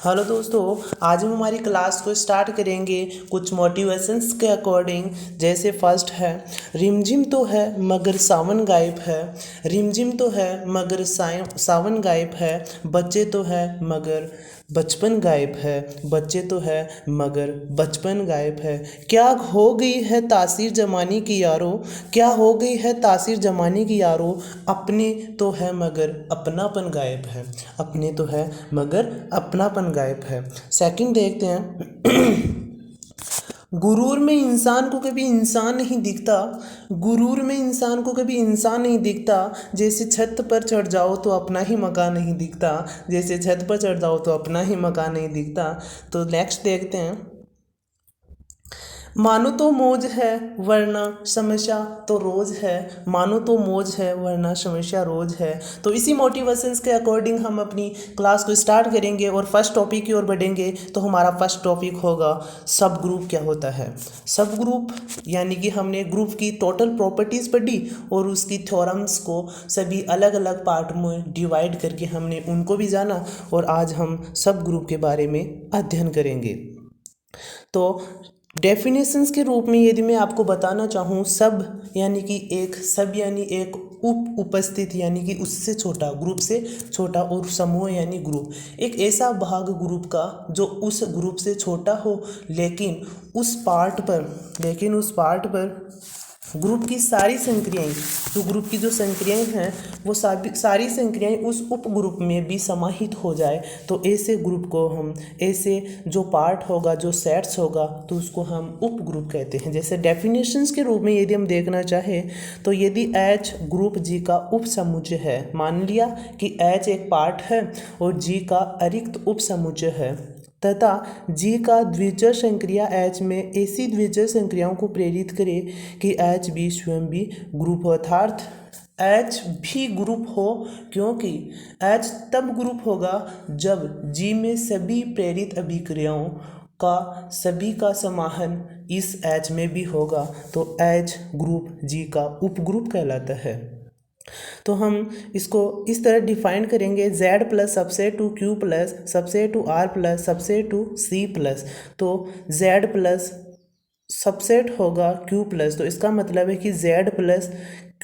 Hello दोस्तों, आज हम हमारी क्लास को स्टार्ट करेंगे कुछ मोटिवेशंस के अकॉर्डिंग। जैसे फर्स्ट है, रिमझिम तो है मगर सावन गायब है। रिमझिम तो है मगर सावन गायब है। बच्चे तो है मगर बचपन गायब है। बच्चे तो है मगर बचपन गायब है। क्या हो गई है तासीर जमाने की यारो, क्या हो गई है तासीर जमाने की यारो। अपने तो है मगर अपनापन गायब है। अपने तो है मगर अपनापन गायब है। सेकंड देखते हैं। गुरूर में इंसान को कभी इंसान नहीं दिखता। गुरूर में इंसान को कभी इंसान नहीं दिखता। जैसे छत पर चढ़ जाओ तो अपना ही मकान नहीं दिखता। जैसे छत पर चढ़ जाओ तो अपना ही मकान नहीं दिखता। तो नेक्स्ट देखते हैं। मानो तो मौज है वरना समस्या तो रोज है। मानो तो मौज है वरना समस्या रोज है। तो इसी मोटिवेशंस के अकॉर्डिंग हम अपनी क्लास को स्टार्ट करेंगे और फर्स्ट टॉपिक की ओर बढ़ेंगे। तो हमारा फर्स्ट टॉपिक होगा सब ग्रुप क्या होता है। सब ग्रुप यानी कि हमने ग्रुप की टोटल प्रॉपर्टीज़ पढ़ी और उसकी थ्योरम्स को सभी अलग अलग पार्ट में डिवाइड करके हमने उनको भी जाना। और आज हम सब ग्रुप के बारे में अध्ययन करेंगे। तो डेफिनेशंस के रूप में यदि मैं आपको बताना चाहूँ, सब यानी कि एक, सब यानी एक, उपस्थित यानी कि उससे छोटा, ग्रुप से छोटा, और समूह यानी ग्रुप, एक ऐसा भाग ग्रुप का जो उस ग्रुप से छोटा हो लेकिन उस पार्ट पर ग्रुप की सारी संक्रियाएं, जो ग्रुप की जो संक्रियाएं हैं वो सारी संक्रियाएं उस उप ग्रुप में भी समाहित हो जाए। तो ऐसे ग्रुप को हम, ऐसे जो पार्ट होगा, जो सेट्स होगा, तो उसको हम उप ग्रुप कहते हैं। जैसे डेफिनेशंस के रूप में यदि हम देखना चाहें तो यदि H ग्रुप G का उप समुच्चय है, मान लिया कि H एक पार्ट है और G का अरिक्त उप समुच्चय है, तथा G का द्विचर संक्रिया H में ऐसी द्विचर संक्रियाओं को प्रेरित करे कि H भी स्वयं भी ग्रुप हो, अर्थात H भी ग्रुप हो, क्योंकि H तब ग्रुप होगा जब G में सभी प्रेरित अभिक्रियाओं का सभी का समाहन इस H में भी होगा। तो H ग्रुप G का उपग्रुप कहलाता है। तो हम इसको इस तरह डिफाइन करेंगे, Z plus subset to Q plus subset to R plus subset to C plus. तो Z प्लस सबसेट होगा Q प्लस, तो इसका मतलब है कि Z प्लस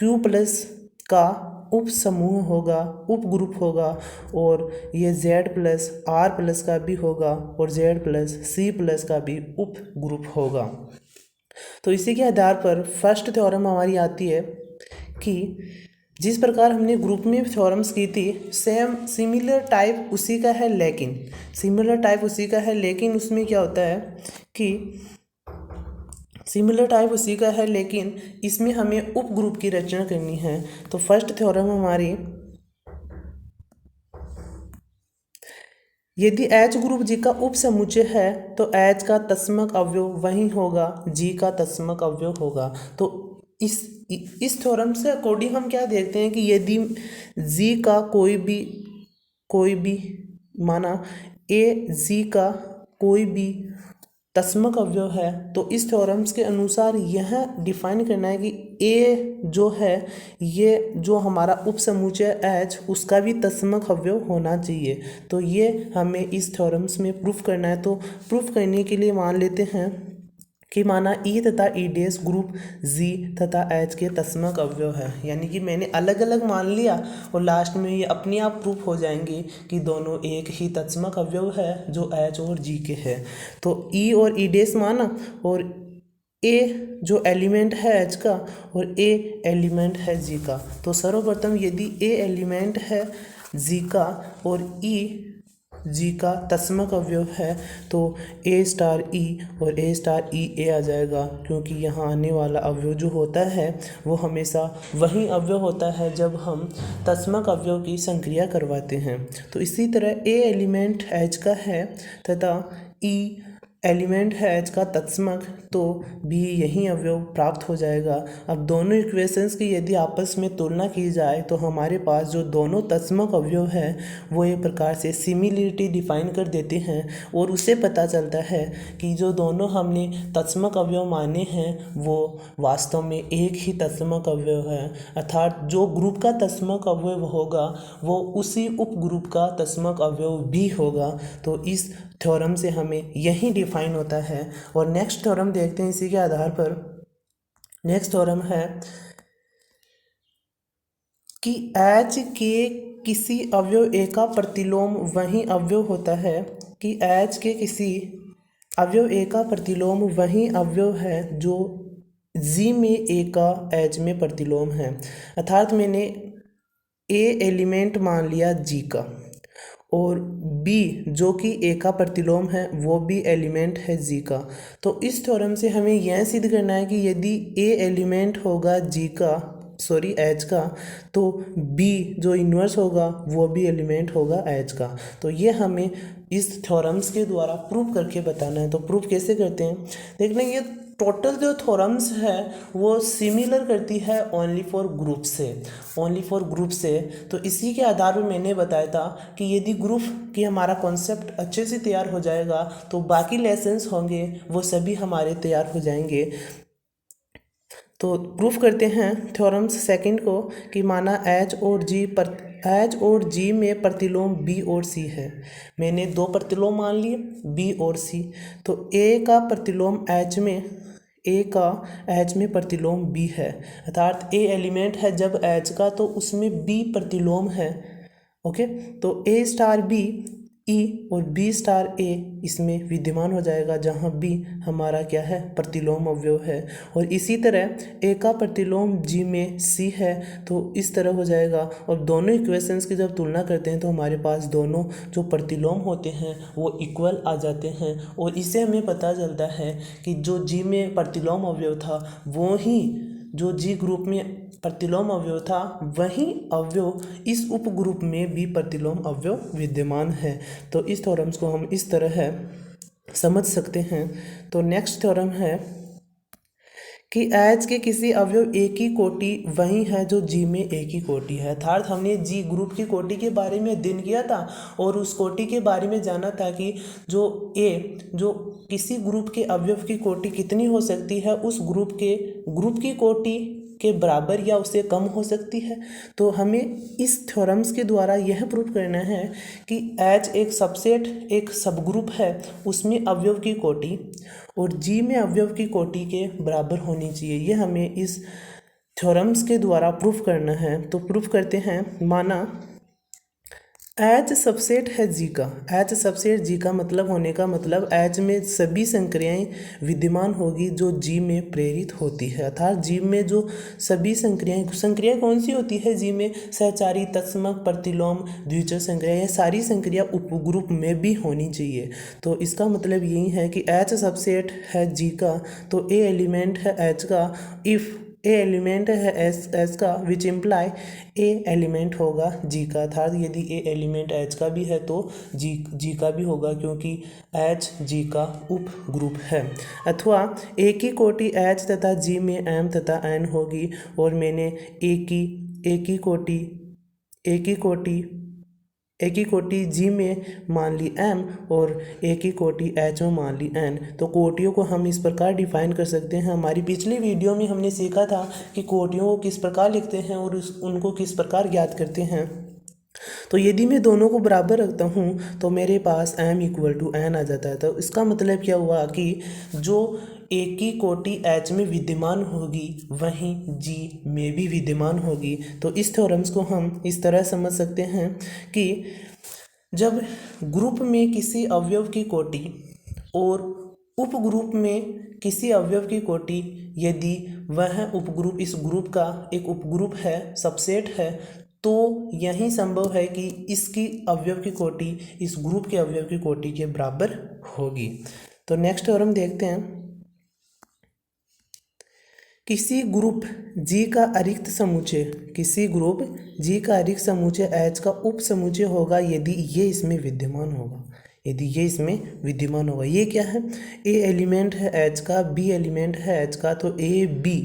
Q प्लस का उप समूह होगा, उप ग्रुप होगा, और ये Z प्लस R प्लस का भी होगा और Z प्लस C प्लस का भी उप ग्रुप होगा। तो इसी के आधार पर फर्स्ट थ्योरम हमारी आती है कि जिस प्रकार हमने ग्रुप में थ्योरम्स की थी, सिमिलर टाइप उसी का है, लेकिन उसमें क्या होता है कि सिमिलर टाइप उसी का है लेकिन इसमें हमें उप ग्रुप की रचना करनी है। तो फर्स्ट थ्योरम हमारी, यदि H ग्रुप G का उप समुच्चय है तो H का तत्समक अवयव वही होगा, G का तत्समक अवयव होगा। तो इस थ्योरम से अकॉर्डिंग हम क्या देखते हैं कि यदि G का कोई भी माना A G का कोई भी तत्समक अवयव है, तो इस थ्योरम्स के अनुसार यह डिफाइन करना है कि A जो है, ये जो हमारा उप समुच्चय H, उसका भी तत्समक अवयव होना चाहिए। तो ये हमें इस थ्योरम्स में प्रूफ करना है। तो प्रूफ करने के लिए मान लेते हैं कि माना E तथा E डैश ग्रुप G तथा H के तत्समक अवयव है, यानी कि मैंने अलग अलग मान लिया और लास्ट में ये अपने आप प्रूफ हो जाएंगे कि दोनों एक ही तत्समक अवयव है जो H और G के है। तो E और E डैश माना, और A जो एलिमेंट है H का और A एलिमेंट है G का। तो सर्वप्रथम यदि A एलिमेंट है G का और E G का तत्समक अवयव है तो A स्टार E और A स्टार E A आ जाएगा, क्योंकि यहाँ आने वाला अवयव जो होता है वो हमेशा वही अवयव होता है जब हम तत्समक अवयव की संक्रिया करवाते हैं। तो इसी तरह A एलिमेंट H का है तथा E एलिमेंट है एच का तत्समक तो भी यही अवयव प्राप्त हो जाएगा। अब दोनों इक्वेशंस की यदि आपस में तुलना की जाए तो हमारे पास जो दोनों तत्समक अवयव है वो एक प्रकार से सिमिलरिटी डिफाइन कर देते हैं और उससे पता चलता है कि जो दोनों हमने तत्समक अवयव माने हैं वो वास्तव में एक ही तत्समक अवयव है, अर्थात जो ग्रुप का तत्समक अवयव होगा वो उसी उपग्रुप का तत्समक अवयव भी होगा। तो इस थ्योरम से हमें यही डिफाइन होता है। और नेक्स्ट थ्योरम देखते हैं इसी के आधार पर। नेक्स्ट थ्योरम है कि एच के किसी अवयव ए का प्रतिलोम वही अवयव होता है कि एच के किसी अवयव ए का प्रतिलोम वही अवयव है जो जी में ए का एच में प्रतिलोम है। अर्थात मैंने ए एलिमेंट मान लिया जी का और बी जो कि ए का प्रतिलोम है वो भी एलिमेंट है जी का। तो इस थ्योरम से हमें यह सिद्ध करना है कि यदि ए एलिमेंट होगा जी का एच का तो बी जो इन्वर्स होगा वो भी एलिमेंट होगा एच का। तो ये हमें इस थ्योरम्स के द्वारा प्रूव करके बताना है। तो प्रूव कैसे करते हैं देखना। ये टोटल जो थ्योरम्स है वो सिमिलर करती है ओनली फॉर ग्रुप से। तो इसी के आधार पर मैंने बताया था कि यदि ग्रुप की हमारा कॉन्सेप्ट अच्छे से तैयार हो जाएगा तो बाकी लेसन्स होंगे वो सभी हमारे तैयार हो जाएंगे। तो प्रूफ करते हैं थ्योरम्स सेकंड को कि माना एच और जी में प्रतिलोम बी और सी है। मैंने दो प्रतिलोम मान लिए बी और सी। तो ए का प्रतिलोम एच में प्रतिलोम बी है, अर्थात ए एलिमेंट है जब एच का तो उसमें बी प्रतिलोम है। ओके, तो ए स्टार बी ई और बी स्टार ए इसमें विद्यमान हो जाएगा जहाँ बी हमारा क्या है प्रतिलोम अवयव है। और इसी तरह ए का प्रतिलोम जी में सी है तो इस तरह हो जाएगा। और दोनों इक्वेशंस की जब तुलना करते हैं तो हमारे पास दोनों जो प्रतिलोम होते हैं वो इक्वल आ जाते हैं। और इससे हमें पता चलता है कि जो जी में प्रतिलोम अवयव था वो ही जो जी ग्रुप में प्रतिलोम अवयव था वही अवयव इस उपग्रुप में भी प्रतिलोम अवयव विद्यमान है। तो इस थ्योरम्स को हम इस तरह है समझ सकते हैं। तो नेक्स्ट थ्योरम है कि एच के किसी अवयव ए की कोटि वही है जो जी में ए की कोटि है। अर्थात हमने जी ग्रुप की कोटि के बारे में अध्ययन किया था और उस कोटि के बारे में जाना था कि जो किसी ग्रुप के अवयव की कोटि कितनी हो सकती है, उस ग्रुप की कोटि के बराबर या उससे कम हो सकती है। तो हमें इस थ्योरम्स के द्वारा यह प्रूव करना है कि एच एक सबसेट एक सबग्रुप है उसमें अवयव की कोटि और जी में अवयव की कोटि के बराबर होनी चाहिए। ये हमें इस थ्योरम्स के द्वारा प्रूफ करना है। तो प्रूफ करते हैं। माना एच सबसेट है जी का। एच सबसेट जी का मतलब होने का मतलब एच में सभी संक्रियाएं विद्यमान होगी जो जी में प्रेरित होती है। अर्थात जी में जो सभी संक्रियाएं कौन सी होती है जी में, सहचारी, तत्समक, प्रतिलोम, द्विचर संक्रिया, ये सारी संक्रिया उपग्रुप में भी होनी चाहिए। तो इसका मतलब यही है कि एच सबसेट है जी का तो ए एलिमेंट है एच का। इफ़ ए एलिमेंट है एस का विच इम्प्लाई ए एलिमेंट होगा जी का। अर्थात यदि ए एलिमेंट एच का भी है तो जी का भी होगा क्योंकि एच जी का उप ग्रुप है। अथवा ए की कोटि एच तथा जी में एम तथा एन होगी और मैंने ए की कोटि जी में मान ली एम और ए की कोटि एच में मान ली एन। तो कोटियों को हम इस प्रकार डिफाइन कर सकते हैं। हमारी पिछली वीडियो में हमने सीखा था कि कोटियों को किस प्रकार लिखते हैं और उनको किस प्रकार ज्ञात करते हैं। तो यदि मैं दोनों को बराबर रखता हूँ तो मेरे पास m इक्वल टू एन आ जाता है। तो इसका मतलब क्या हुआ कि जो ए की कोटि एच में विद्यमान होगी वहीं जी में भी विद्यमान होगी। तो इस थ्योरम्स को हम इस तरह समझ सकते हैं कि जब ग्रुप में किसी अवयव की कोटि और उपग्रुप में किसी अवयव की कोटि यदि वह उपग्रुप इस ग्रुप का एक उपग्रुप है, सबसेट है, तो यही संभव है कि इसकी अवयव की कोटि इस ग्रुप के अवयव की कोटि के बराबर होगी। तो नेक्स्ट थ्योरम देखते हैं। किसी ग्रुप जी का अरिक्त समुच्चय एच का उप समुच्चय होगा यदि ये इसमें विद्यमान होगा। यदि ये इसमें विद्यमान होगा। ये क्या है, ए एलिमेंट है एच का, बी एलिमेंट है एच का, तो ए बी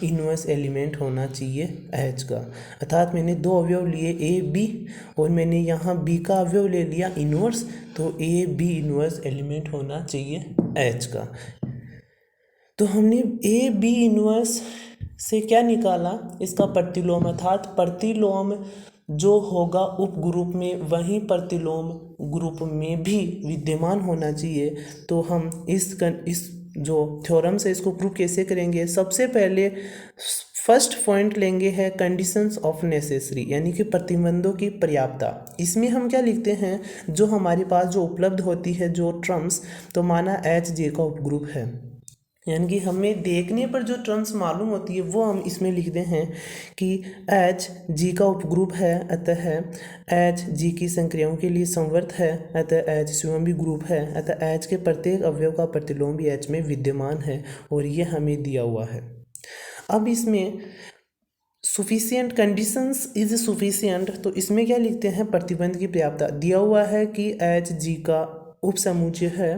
इनवर्स एलिमेंट होना चाहिए एच का। अर्थात मैंने दो अवयव लिए ए बी और मैंने यहाँ बी का अवयव ले लिया इनवर्स, तो ए बी इनवर्स एलिमेंट होना चाहिए एच का। तो हमने ए बी इनवर्स से क्या निकाला, इसका प्रतिलोम, अर्थात प्रतिलोम जो होगा उपग्रुप में वहीं प्रतिलोम ग्रुप में भी विद्यमान होना चाहिए। तो हम इस जो थ्योरम से इसको प्रूव कैसे करेंगे, सबसे पहले फर्स्ट पॉइंट लेंगे है कंडीशंस ऑफ नेसेसरी, यानी कि प्रतिबंधों की पर्याप्तता। इसमें हम क्या लिखते हैं, जो हमारे पास जो उपलब्ध होती है जो टर्म्स, तो माना एच जे का उपग्रुप है, यानी कि हमें देखने पर जो टर्म्स मालूम होती है वो हम इसमें लिखते हैं कि एच जी का उपग्रुप है, अतः एच जी की संक्रियाओं के लिए संवर्त है, अतः एच स्वयं भी ग्रुप है, अतः एच के प्रत्येक अवयव का प्रतिलोम भी एच में विद्यमान है, और ये हमें दिया हुआ है। अब इसमें सुफिशियंट कंडीशंस इज सुफिशियंट, तो इसमें क्या लिखते हैं, प्रतिबंध की पर्याप्तता। दिया हुआ है कि एच जी का उपसमुच्चय है,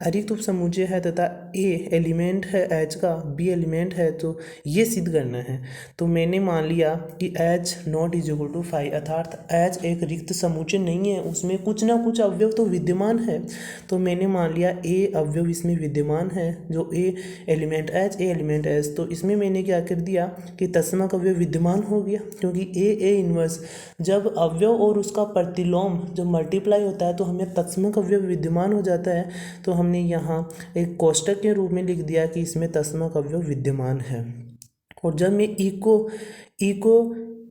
अरिक्त उपसमुच्चय है, तथा ए एलिमेंट है एच का, बी एलिमेंट है, तो ये सिद्ध करना है। तो मैंने मान लिया कि H not is equal to 5, अर्थात एच एक रिक्त समुच्चय नहीं है, उसमें कुछ ना कुछ अवयव तो विद्यमान है। तो मैंने मान लिया ए अवयव इसमें विद्यमान है, जो ए एलिमेंट एच, ए एलिमेंट एच, तो इसमें मैंने क्या कर दिया कि तत्समक अवयव विद्यमान हो गया, क्योंकि ए इनवर्स जब अवयव और उसका प्रतिलोम जब मल्टीप्लाई होता है तो हमें तत्समक अवयव विद्यमान हो जाता है। तो हमने यहाँ एक कोष्टक के रूप में लिख दिया कि इसमें तत्समक अवयव विद्यमान है। और जब मैं ई को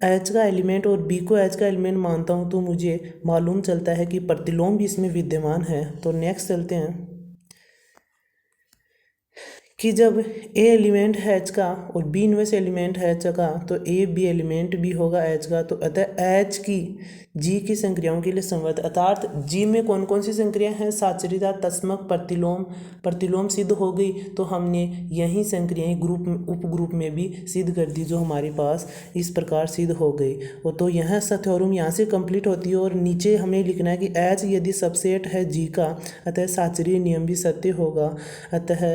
एच का एलिमेंट और बी को एच का एलिमेंट मानता हूँ तो मुझे मालूम चलता है कि प्रतिलोम भी इसमें विद्यमान है। तो नेक्स्ट चलते हैं कि जब ए एलिमेंट है एच का और बी इनवर्स एलिमेंट है एच का, तो ए बी एलिमेंट भी होगा एच का, तो अतः एच की जी की संक्रियाओं के लिए संवर्त, अर्थात जी में कौन कौन सी संक्रिया हैं, साचरिता, तत्समक, प्रतिलोम सिद्ध हो गई। तो हमने यही संक्रियाएं उपग्रुप में भी सिद्ध कर दी, जो हमारे पास इस प्रकार सिद्ध हो गई। और तो यह थ्योरम यहाँ से कंप्लीट होती है, और नीचे हमें लिखना है कि एच यदि सबसेट है जी का, अतः साचरीय नियम भी सत्य होगा, अतः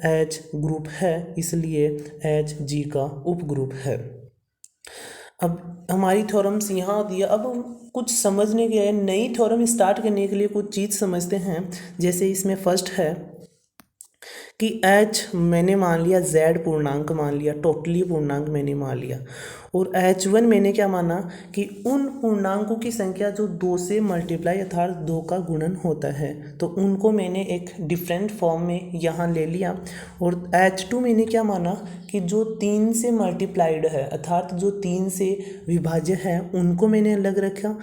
एच ग्रुप है, इसलिए एच जी का उपग्रुप है। अब हमारी थ्योरम्स यहाँ दिया। अब कुछ समझने के लिए नई थ्योरम स्टार्ट करने के लिए कुछ चीज़ समझते हैं। जैसे इसमें फर्स्ट है कि एच मैंने मान लिया जेड पूर्णांक मान लिया, टोटली पूर्णांक मैंने मान लिया, और H1 मैंने क्या माना कि उन पूर्णांकों की संख्या जो 2 से मल्टीप्लाई अर्थात 2 का गुणन होता है, तो उनको मैंने एक डिफरेंट फॉर्म में यहाँ ले लिया। और H2 मैंने क्या माना कि जो 3 से मल्टीप्लाइड है अर्थात जो 3 से विभाज्य है उनको मैंने अलग रखा।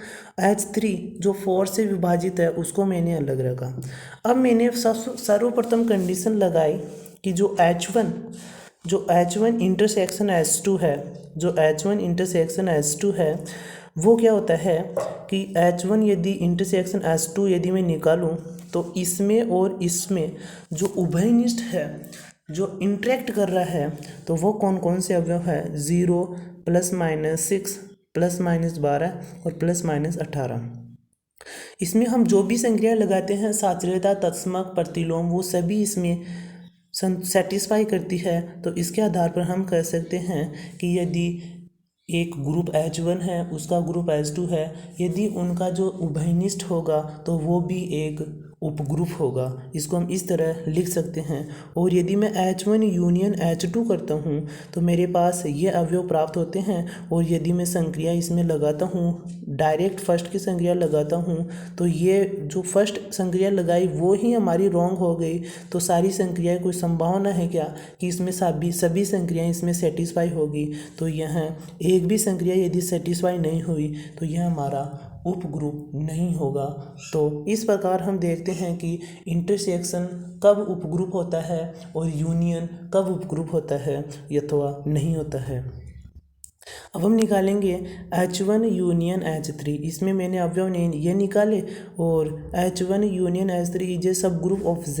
H3 जो 4 से विभाजित है उसको मैंने अलग रखा। अब मैंने सर्वप्रथम कंडीशन लगाई कि जो H1 इंटरसेक्शन H2 है, जो H1 इंटरसेक्शन H2 है वो क्या होता है कि H1 यदि इंटरसेक्शन H2 यदि मैं निकालूं तो इसमें और इसमें जो उभयनिष्ठ है, जो इंटरेक्ट कर रहा है, तो वो कौन कौन से अवयव है, 0 +-6 +-12 और +-18। इसमें हम जो भी संक्रिया लगाते हैं साचर्यता, तत्समक, प्रतिलोम, वो सभी इसमें सेटिस्फाई करती है। तो इसके आधार पर हम कह सकते हैं कि यदि एक ग्रुप H1 है उसका ग्रुप H2 है, यदि उनका जो उभयनिष्ठ होगा तो वो भी एक उपग्रुप होगा। इसको हम इस तरह लिख सकते हैं। और यदि मैं H1 यूनियन H2 करता हूँ तो मेरे पास ये अवयव प्राप्त होते हैं। और यदि मैं संक्रिया इसमें लगाता हूँ, डायरेक्ट फर्स्ट की संक्रिया लगाता हूँ, तो ये जो फर्स्ट संक्रिया लगाई वो ही हमारी रॉन्ग हो गई। तो सारी संक्रियाएं, कोई संभावना है क्या कि इसमें सभी संक्रियाएं इसमें सेटिस्फाई होगी? तो यह एक भी संक्रिया यदि सेटिस्फाई नहीं हुई तो यह हमारा उपग्रुप नहीं होगा। तो इस प्रकार हम देखते हैं कि इंटरसेक्शन कब उपग्रुप होता है और यूनियन कब उपग्रुप होता है अथवा नहीं होता है। अब हम निकालेंगे H1 यूनियन H3। इसमें मैंने अवयव ये निकाले और H1 union H3 is a सब ग्रुप ऑफ Z,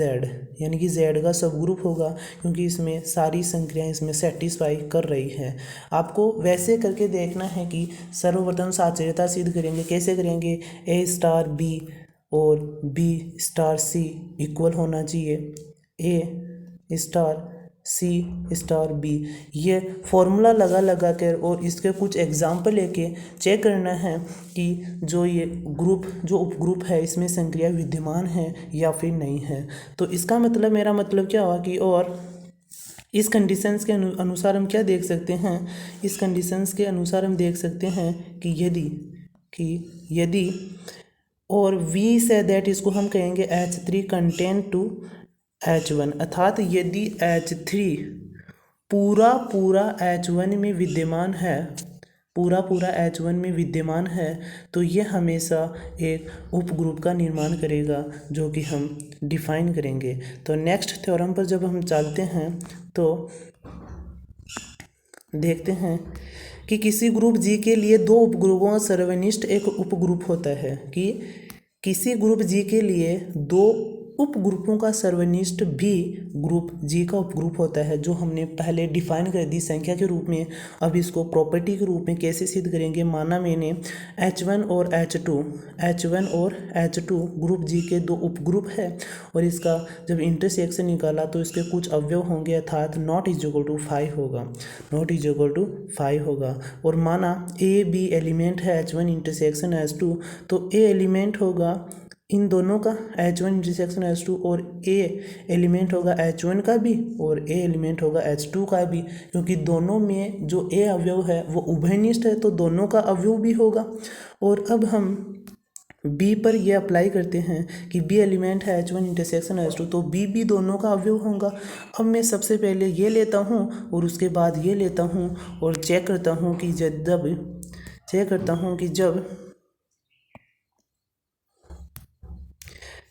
यानी कि Z का सब ग्रुप होगा क्योंकि इसमें सारी संक्रियाएं इसमें सेटिस्फाई कर रही है। आपको वैसे करके देखना है कि सर्वप्रथम साचर्यता सिद्ध करेंगे। कैसे करेंगे? A स्टार B और बी स्टार सी इक्वल होना चाहिए ए स्टार सी स्टार बी। ये फॉर्मूला लगा कर और इसके कुछ एग्जाम्पल लेके चेक करना है कि जो ये ग्रुप जो उपग्रुप है इसमें संक्रिया विद्यमान है या फिर नहीं है। तो इसका मतलब मेरा मतलब क्या हुआ कि और इस कंडीशंस के अनुसार हम क्या देख सकते हैं, इस कंडीशंस के अनुसार हम देख सकते हैं कि यदि और वी से दैट इसको हम कहेंगे H3 कंटेन टू H1, अर्थात यदि H3 पूरा H1 में विद्यमान है, पूरा H1 में विद्यमान है, तो ये हमेशा एक उपग्रुप का निर्माण करेगा जो कि हम डिफाइन करेंगे। तो नेक्स्ट थ्योरम पर जब हम चलते हैं तो देखते हैं कि किसी ग्रुप जी के लिए दो उपग्रुपों का सर्वनिष्ठ एक उपग्रुप होता है, कि किसी ग्रुप जी के लिए दो उपग्रुपों का सर्वनिष्ठ भी ग्रुप जी का उपग्रुप होता है, जो हमने पहले डिफाइन कर दी संख्या के रूप में। अब इसको प्रॉपर्टी के रूप में कैसे सिद्ध करेंगे, माना मैंने H1 और H2 ग्रुप जी के दो उपग्रुप है और इसका जब इंटरसेक्शन निकाला तो इसके कुछ अवयव होंगे, अर्थात नॉट इज इक्वल टू 5 होगा। और माना ए बी एलिमेंट है H1 इंटरसेक्शन H2, तो ए एलिमेंट होगा इन दोनों का H1 इंटरसेक्शन H2 और ए एलिमेंट होगा H1 का भी और ए एलिमेंट होगा H2 का भी, क्योंकि दोनों में जो ए अवयव है वो उभयनिष्ठ है तो दोनों का अवयव भी होगा। और अब हम बी पर ये अप्लाई करते हैं कि बी एलिमेंट है H1 इंटरसेक्शन H2, तो बी भी दोनों का अवयव होगा। अब मैं सबसे पहले ये लेता हूँ और उसके बाद ये लेता हूँ और चेक करता हूँ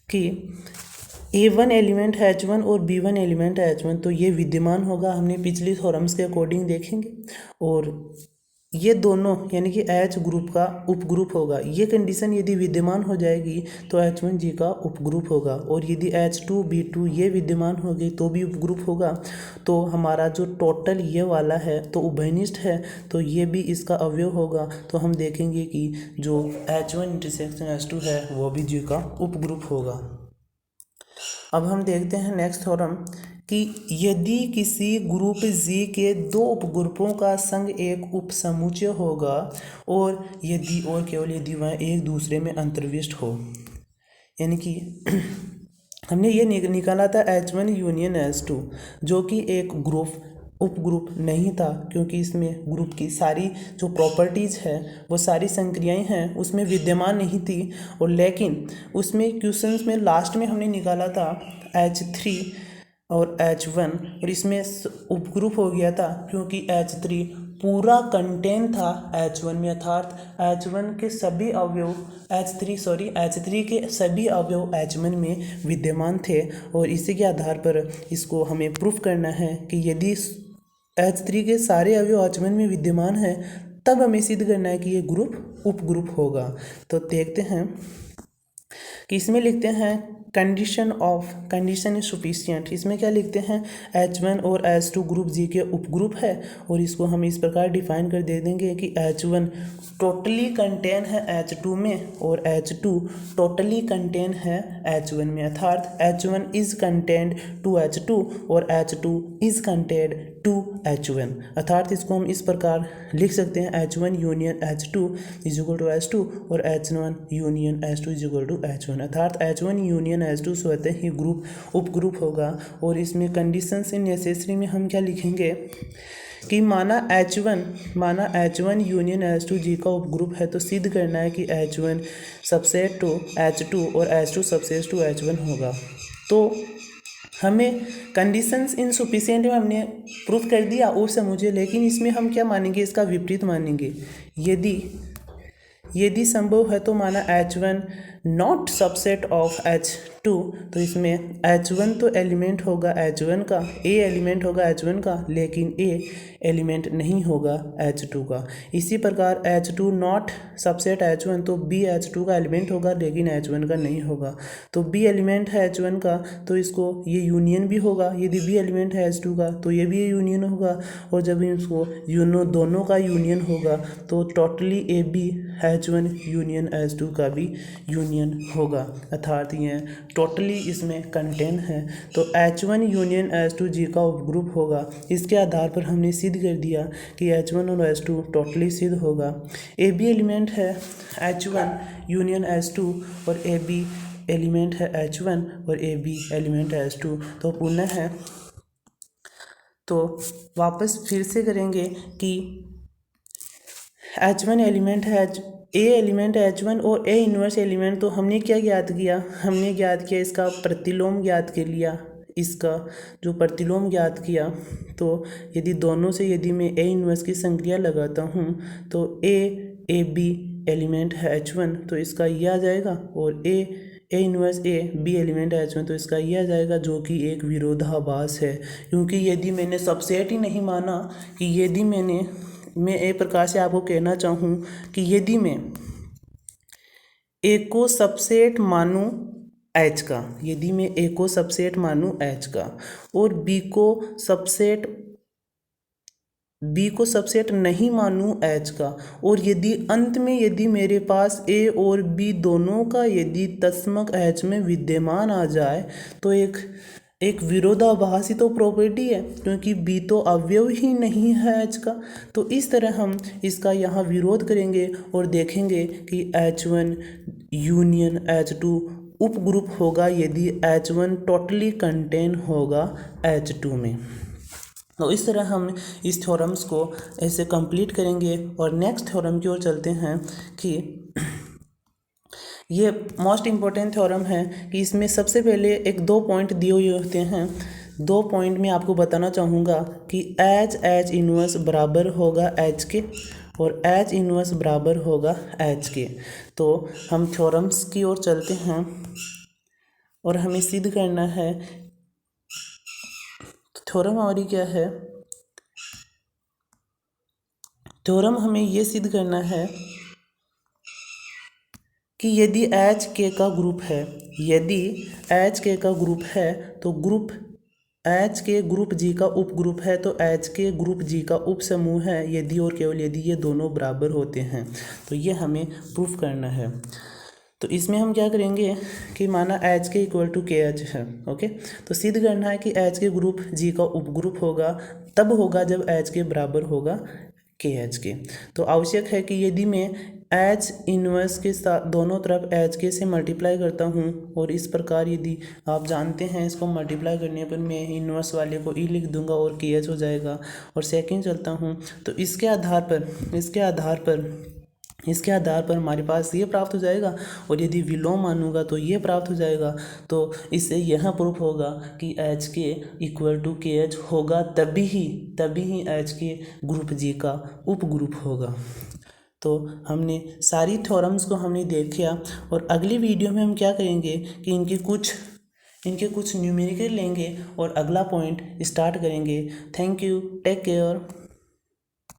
कि A1 एलिमेंट है H1 और B1 एलिमेंट है H1, तो ये विद्यमान होगा, हमने पिछली थ्योरम्स के अकॉर्डिंग देखेंगे। और ये दोनों यानी कि H ग्रुप का उपग्रुप होगा, ये कंडीशन यदि विद्यमान हो जाएगी तो H1G का उपग्रुप होगा। और यदि H2 B2 ये विद्यमान होगी तो भी उपग्रुप होगा। तो हमारा जो टोटल ये वाला है तो उभयनिष्ठ है, तो ये भी इसका अवयव होगा। तो हम देखेंगे कि जो H1 इंटरसेक्शन H2 है वो भी G का उपग्रुप होगा। अब हम देखते हैं नेक्स्ट थ्योरम कि यदि किसी ग्रुप जी के दो उपग्रुपों का संग एक उपसमुच्चय होगा और यदि और केवल यदि वह एक दूसरे में अंतर्विष्ट हो, यानी कि हमने ये निकाला था H1 यूनियन H2 जो कि एक उपग्रुप नहीं था, क्योंकि इसमें ग्रुप की सारी जो प्रॉपर्टीज़ है वो सारी संक्रियाएं हैं उसमें विद्यमान नहीं थी। और लेकिन उसमें क्वेश्चंस में लास्ट में हमने निकाला था H3 और H1 और इसमें उपग्रुप हो गया था क्योंकि H3 पूरा कंटेन था H1 में, अर्थात H1 के सभी अवयव H3 के सभी अवयव H1 में विद्यमान थे। और इसी के आधार पर इसको हमें प्रूफ करना है कि यदि H3 के सारे अवयव H1 में विद्यमान है तब हमें सिद्ध करना है कि ये ग्रुप उपग्रुप होगा। तो देखते हैं कि इसमें लिखते हैं कंडीशन इज सफिशिएंट। इसमें क्या लिखते हैं, H1 और H2 ग्रुप जी के उपग्रुप है और इसको हम इस प्रकार डिफाइन कर दे देंगे कि H1 टोटली कंटेन है H2 में और H2 टोटली कंटेन है H1 में, अर्थात H1 is contained to H2 और H2 is contained to H1। अर्थात इसको हम इस प्रकार लिख सकते हैं H1 union H2 is equal to H2 और H1 union H2 is equal to H1, अर्थात H1 यूनियन H2 स्वतः ही उपग्रुप होगा। और इसमें कंडीशंस इन नेसेसरी में हम क्या लिखेंगे कि माना H1 यूनियन H2 जी का उपग्रुप है, तो सिद्ध करना है कि H1 सबसेट टू H2 और H2 सबसेट टू H1 होगा। तो हमें कंडीशंस इनसफिशिएंट में हमने प्रूफ कर दिया और समझे, लेकिन इसमें हम क्या मानेंगे, इसका विपरीत मानेंगे। यदि संभव है तो माना H1 not subset of H2, तो इसमें H1 तो एलिमेंट होगा H1 का, A एलिमेंट होगा H1 का, लेकिन A एलिमेंट नहीं होगा H2 का। इसी प्रकार H2 नॉट सबसेट H1, तो B H2 का एलिमेंट होगा लेकिन H1 का नहीं होगा। तो B एलिमेंट है H1 का तो इसको ये यूनियन भी होगा, यदि B एलिमेंट है H2 का तो ये भी यूनियन होगा। और जब इसको दोनों का यूनियन होगा तो totally AB H1 union H2 का भी यूनियन यूनियन होगा, अर्थात ये टोटली इसमें कंटेन है। तो H1 यूनियन H2 जी का उपग्रुप होगा। इसके आधार पर हमने सिद्ध कर दिया कि H1 और H2 टोटली सिद्ध होगा। ए बी एलिमेंट है H1 यूनियन H2 और ए बी एलिमेंट है H1 और ए बी एलिमेंट है H2। तो पुनः है तो वापस फिर से करेंगे कि H1 एलिमेंट है ए एलिमेंट है H1 और ए इन्वर्स एलिमेंट। तो हमने क्या ज्ञात किया, हमने ज्ञात किया इसका प्रतिलोम ज्ञात कर लिया। इसका जो प्रतिलोम ज्ञात किया, तो यदि दोनों से यदि मैं ए इन्वर्स की संक्रिया लगाता हूँ तो ए बी एलिमेंट है H1 तो इसका ये आ जाएगा, और A inverse A B element है H1 तो इसका ये आ जाएगा, जो कि एक विरोधाभास है। क्योंकि यदि मैंने सबसेट ही नहीं माना कि यदि मैं एक प्रकार से आपको कहना चाहूँ कि यदि मैं ए को सबसेट मानूँ एच का, यदि मैं ए को सबसेट मानूँ एच का और बी को सबसेट नहीं मानूँ एच का, और यदि अंत में यदि मेरे पास ए और बी दोनों का यदि तत्समक एच में विद्यमान आ जाए तो एक विरोधाभासी तो प्रॉपर्टी है, क्योंकि बी तो अवयव ही नहीं है एच का। तो इस तरह हम इसका यहाँ विरोध करेंगे और देखेंगे कि H1 यूनियन H2 उपग्रुप होगा यदि H1 टोटली कंटेन होगा H2 में। तो इस तरह हम इस थ्योरम्स को ऐसे कंप्लीट करेंगे और नेक्स्ट थ्योरम की ओर चलते हैं कि ये मोस्ट इम्पोर्टेंट थ्योरम है कि इसमें सबसे पहले एक 2 पॉइंट दिए हुए होते हैं। 2 पॉइंट में आपको बताना चाहूँगा कि H इन्वर्स बराबर होगा H के और H इन्वर्स बराबर होगा H के। तो हम थ्योरम्स की ओर चलते हैं और हमें सिद्ध करना है। थ्योरम हमारी क्या है, थ्योरम हमें ये सिद्ध करना है कि यदि H के का ग्रुप है, यदि H के का ग्रुप है तो ग्रुप H के ग्रुप G का उपग्रुप है, तो H के ग्रुप G का उप समूह है यदि और केवल यदि ये दोनों बराबर होते हैं। तो ये हमें प्रूफ करना है। तो इसमें हम क्या करेंगे कि माना H के इक्वल टू KH है, ओके। तो सिद्ध करना है कि H के ग्रुप G का उपग्रुप होगा तब होगा जब H के बराबर होगा KH के। तो आवश्यक है कि यदि मैं H इन्वर्स के साथ दोनों तरफ H के से मल्टीप्लाई करता हूँ, और इस प्रकार यदि आप जानते हैं इसको मल्टीप्लाई करने पर मैं इन्वर्स वाले को ई लिख दूंगा और KH हो जाएगा। और सेकंड चलता हूँ तो इसके आधार पर हमारे पास ये प्राप्त हो जाएगा, और यदि विलोम मानूंगा तो ये प्राप्त हो जाएगा। तो इससे यह प्रूफ होगा कि H के इक्वल टू KH होगा, तभी ही H के ग्रुप G का उपग्रुप होगा। तो हमने सारी थ्योरम्स को हमने देखा, और अगली वीडियो में हम क्या करेंगे कि इनके कुछ न्यूमेरिकल लेंगे और अगला पॉइंट स्टार्ट करेंगे। Thank you, take care.